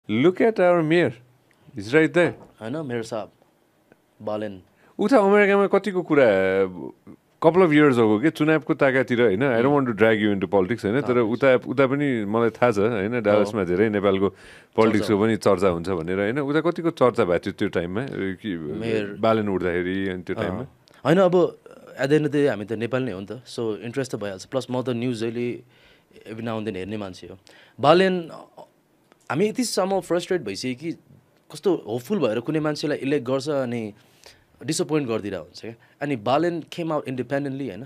Look at our mayor. He's right there. हैन mayor साहब बालेन उता अमेरिकामा कतिको कुरा couple of years ago के चुनावको ताकातिर हैन I don't want to drag you into politics हैन तर उता उता पनि मलाई थाहा छ हैन डालसमा धेरै नेपालको पोलिटिक्सको पनि चर्चा हुन्छ भनेर हैन उता कतिको चर्चा भएको थियो त्यो टाइममा कि बालेन उठ्दाखेरि अनि त्यो टाइममा हैन अब at the end of the day हामी त नेपाली नै हो नि त सो इन्ट्रेस्ट त भइहाल्छ प्लस म त न्युज जहिले एभ्री नाउ एन्ड देन हेर्ने मान्छे हो बालेन हामी यतिसम्म फ्रस्ट्रेट भइसक्यो कि कस्तो होपफुल भएर कुनै मान्छेलाई इलेक्ट गर्छ अनि डिसपोइन्ट गरिदिरहेको हुन्छ क्या अनि बालेन केम आउट इन्डिपेन्डेन्टली होइन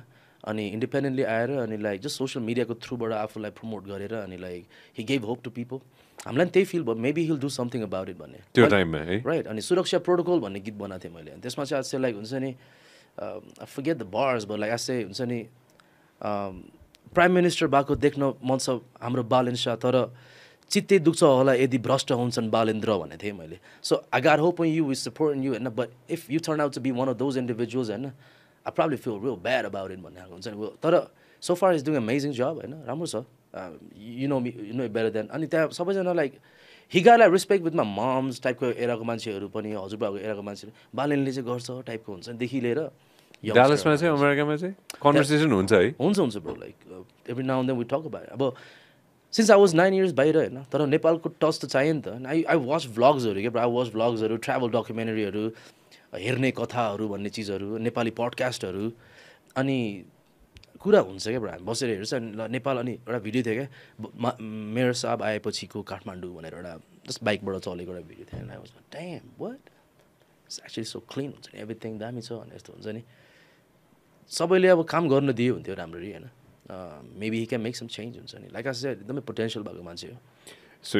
अनि इन्डिपेन्डेन्टली आएर अनि लाइक जस्ट सोसियल मिडियाको थ्रुबाट आफूलाई प्रमोट गरेर अनि like he gave hope to people हामीलाई पनि त्यही फिल भयो maybe he'll do something about it भन्ने त्यो टाइममा है राइट अनि सुरक्षा प्रोटोकल भन्ने गीत बनाएको थिएँ मैले अनि त्यसमा चाहिँ आज लाइक हुन्छ नि फर्गेट द बार्स भयो लाइक आज चाहिँ हुन्छ नि प्राइम मिनिस्टर भएको देख्न मन छ हाम्रो बालेन शाह तर चित्तै दुख्छ होला यदि भ्रष्ट हुन्छन् बालेन्द्र भनेको थिएँ मैले so I got hope you with support you होइन but if you turn out to be one of those individuals होइन I probably feel real bad about it भन्ने खालको हुन्छ नि तर so far is doing amazing job होइन राम्रो छ यु नो बेटर देन अनि त्यहाँ सबैजना लाइक हिगालाई रेस्पेक्ट विथ माई मम्स टाइपको एराको मान्छेहरू पनि हजुरबाको एराको मान्छेहरू बालेनले चाहिँ गर्छ टाइपको हुन्छ देखि लिएर डालसमा चाहिँ अमेरिकामा चाहिँ कन्भर्सेसन हुन्छ है हुन्छ bro like every now then we talk about अब सिन्स आई वाज 9 इयर्स बाहिर होइन तर नेपालको टच त चाहियो नि त आई वाच भ्लग्सहरू क्या आई वाच भ्लग्सहरू ट्राभल डकुमेन्ट्रीहरू हेर्ने कथाहरू भन्ने चिजहरू नेपाली पडकास्टहरू अनि कुरा हुन्छ क्या ब्रो हामी बसेर हेर्छ अनि नेपाल अनि एउटा भिडियो थियो क्या मेयर साहब आएपछिको काठमाडौँ भनेर एउटा जस्ट बाइकबाट चलेको एउटा भिडियो थियो I was damn what it's actually so clean हुन्छ नि एभ्रिथिङ दामी छ भने यस्तो हुन्छ नि सबैले अब काम गर्न दियो हुन्थ्यो राम्ररी होइन maybe he can make some change हुन्छ नि लाइक आई सेड एकदमै पोटेन्सियल भएको मान्छे हो सो